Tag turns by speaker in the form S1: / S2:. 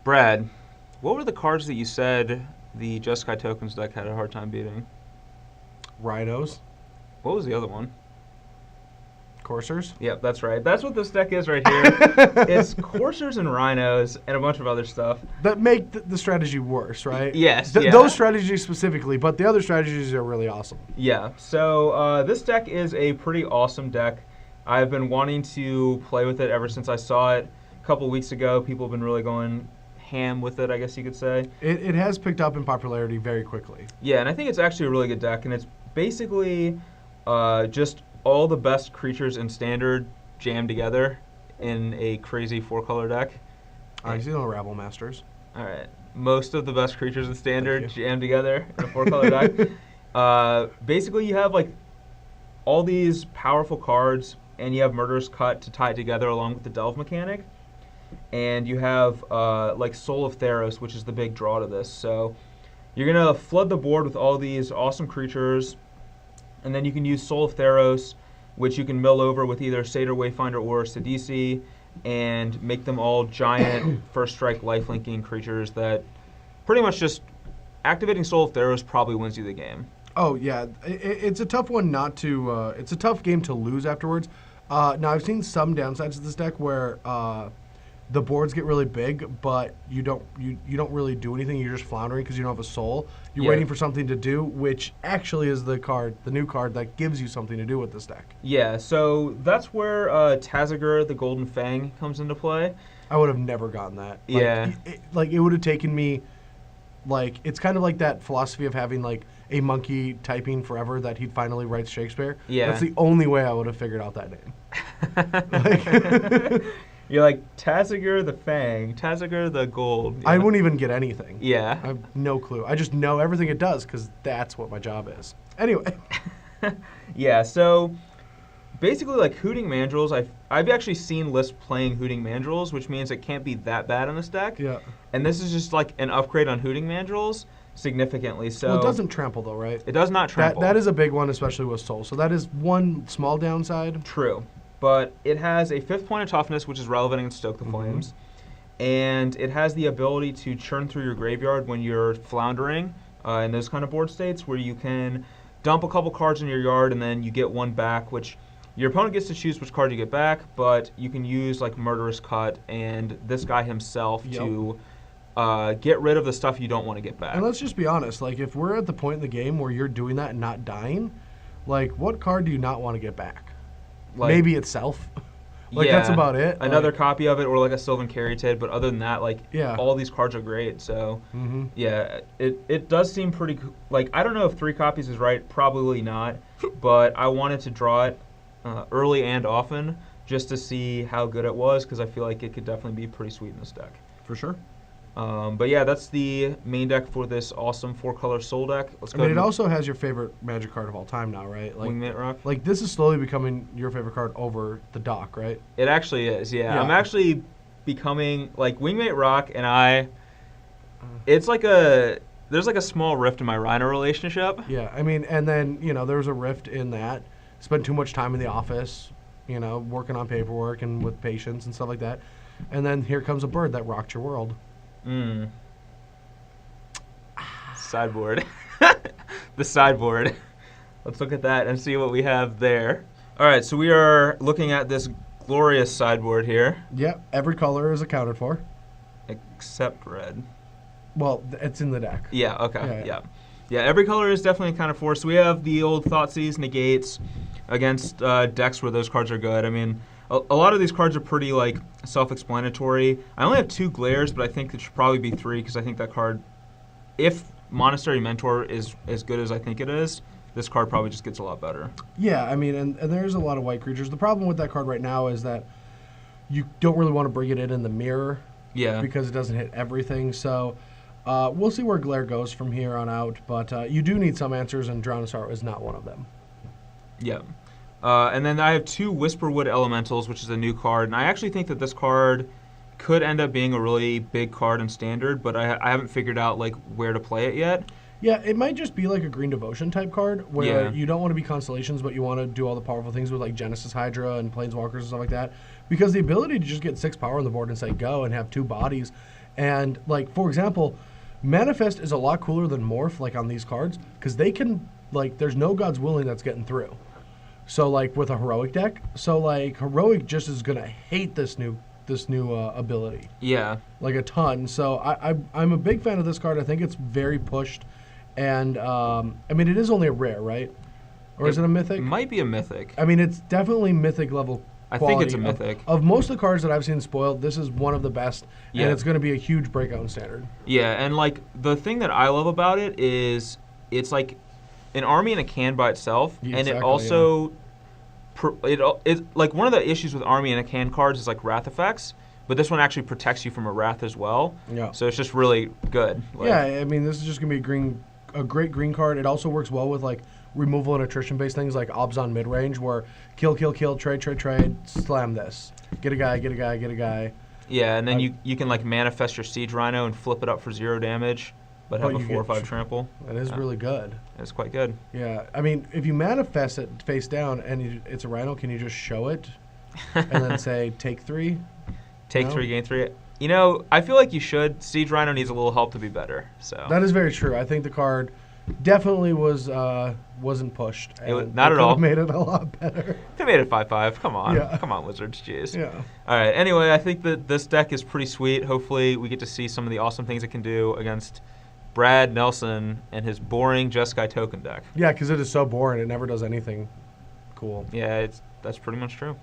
S1: Brad, what were the cards that you said the Jeskai Tokens deck had a hard time beating?
S2: Rhinos,
S1: What was the other one?
S2: coursers.
S1: Yep, that's right. That's what this deck is right here. It's coursers and rhinos and a bunch of other stuff.
S2: That make the strategy worse, right?
S1: Yes, yeah.
S2: Those strategies specifically, but the other strategies are really awesome.
S1: Yeah, so this deck is a pretty awesome deck. I've been wanting to play with it ever since I saw it a couple weeks ago. People have been really going ham with it, I guess you could say.
S2: It has picked up in popularity very quickly.
S1: Yeah, and I think it's actually a really good deck, and it's basically just all the best creatures in Standard jammed together in a crazy 4-color deck.
S2: I see no Rabble Masters.
S1: All right. Most of the best creatures in Standard jammed together in a 4-color deck. Basically, you have like all these powerful cards, and you have Murderous Cut to tie it together along with the Delve mechanic. And you have like Soul of Theros, which is the big draw to this. So you're going to flood the board with all these awesome creatures, and then you can use Soul of Theros, which you can mill over with either Satyr, Wayfinder, or Sidisi, and make them all giant first strike lifelinking creatures that pretty much just activating Soul of Theros probably wins you the game.
S2: Oh yeah, it's a tough one not to. It's a tough game to lose afterwards. Now I've seen some downsides to this deck where the boards get really big, but you don't really do anything. You're just floundering because you don't have a soul. You're waiting for something to do, which actually is the new card that gives you something to do with this deck.
S1: Yeah, so that's where Tazagur, the Golden Fang, comes into play.
S2: I would have never gotten that.
S1: Yeah.
S2: It would have taken me, it's kind of like that philosophy of having, a monkey typing forever that he'd finally write Shakespeare.
S1: Yeah.
S2: That's the only way I would have figured out that name.
S1: You're like, Tazagur the Fang, Tazagur the Gold. Yeah.
S2: I wouldn't even get anything.
S1: Yeah.
S2: I have no clue. I just know everything it does because that's what my job is. Anyway.
S1: Yeah, so basically Hooting Mandrills, I've actually seen lists playing Hooting Mandrills, which means it can't be that bad in this deck.
S2: Yeah.
S1: And this is just an upgrade on Hooting Mandrills significantly. So
S2: Well, it doesn't trample though, right?
S1: It does not trample.
S2: That is a big one, especially with Soul. So that is one small downside.
S1: True. But it has a 5th point of toughness, which is relevant against Stoke the Flames. And it has the ability to churn through your graveyard when you're floundering in those kind of board states, where you can dump a couple cards in your yard and then you get one back, which your opponent gets to choose which card you get back, but you can use Murderous Cut and this guy himself to get rid of the stuff you don't want to get back.
S2: And let's just be honest, if we're at the point in the game where you're doing that and not dying, what card do you not want to get back? Maybe itself. That's about it.
S1: Another copy of it, or a Sylvan Caryatid, but other than that, all these cards are great. So, yeah, it does seem pretty I don't know if 3 copies is right, probably not, but I wanted to draw it early and often just to see how good it was, because I feel like it could definitely be pretty sweet in this deck.
S2: For sure.
S1: But yeah, that's the main deck for this awesome 4-color Soul deck. Let's go.
S2: It also has your favorite Magic card of all time now, right?
S1: Wingmate Rock.
S2: This is slowly becoming your favorite card over the Dock, right?
S1: It actually is. Yeah. I'm actually becoming Wingmate Rock, and I. It's there's a small rift in my Rhino relationship.
S2: Yeah, and then there was a rift in that. Spent too much time in the office, working on paperwork and with patients and stuff like that, and then here comes a bird that rocked your world.
S1: Sideboard. The sideboard. Let's look at that and see what we have there. All right, so we are looking at this glorious sideboard here.
S2: Yep, every color is accounted for.
S1: Except red.
S2: Well, it's in the deck.
S1: Yeah, okay, yeah. Yeah, every color is definitely accounted for. So we have the old Thoughtseize, Negates against decks where those cards are good. A lot of these cards are pretty self-explanatory. I only have 2 Glares, but I think it should probably be 3 because I think that card, if Monastery Mentor is as good as I think it is, this card probably just gets a lot better. Yeah,
S2: and there's a lot of white creatures. The problem with that card right now is that you don't really want to bring it in the mirror.
S1: Yeah.
S2: Because it doesn't hit everything. So we'll see where Glare goes from here on out. But you do need some answers, and Drownasar is not one of them.
S1: Yeah. And then I have 2 Whisperwood Elementals, which is a new card. And I actually think that this card could end up being a really big card in Standard, but I haven't figured out where to play it yet.
S2: Yeah, it might just be a Green Devotion type card where you don't want to be Constellations, but you want to do all the powerful things with Genesis Hydra and Planeswalkers and stuff like that. Because the ability to just get 6 power on the board and say go and have 2 bodies And like for example, Manifest is a lot cooler than Morph, like on these cards, because they can like there's no God's Willing that's getting through. So like with a heroic deck, so like heroic just is gonna hate this new ability.
S1: Yeah.
S2: Like a ton. So I'm a big fan of this card. I think it's very pushed, and I mean it is only a rare, right? Or is it a mythic?
S1: It might be a mythic.
S2: I mean it's definitely mythic level.
S1: I think it's a mythic.
S2: Of most of the cards that I've seen spoiled, this is one of the best, and it's going to be a huge breakout in Standard.
S1: Yeah, and like the thing that I love about it is it's like an army in a can by itself, and it also it's like one of the issues with army in a can cards is like wrath effects, but this one actually protects you from a wrath as well.
S2: Yeah.
S1: So it's just really good. Like,
S2: yeah, I mean this is just going to be a great green card. It also works well with like removal and attrition based things like Obs on mid range, where kill, trade, slam this, get a guy.
S1: Yeah, and then you can like manifest your Siege Rhino and flip it up for 0 damage, but have a 4 or 5 trample.
S2: That is really good.
S1: It's quite good.
S2: Yeah, I mean if you manifest it face down and it's a Rhino, can you just show it and then say take 3? Take
S1: 3, gain 3. You know, I feel like you should. Siege Rhino needs a little help to be better. So
S2: that is very true. I think the card definitely wasn't pushed.
S1: Not at all.
S2: Made it a lot better.
S1: They made it 5/5. Come on, come on, Wizards. Jeez.
S2: Yeah.
S1: All right. Anyway, I think that this deck is pretty sweet. Hopefully, we get to see some of the awesome things it can do against Brad Nelson and his boring Jeskai token deck.
S2: Yeah, because it is so boring. It never does anything cool.
S1: Yeah, that's pretty much true.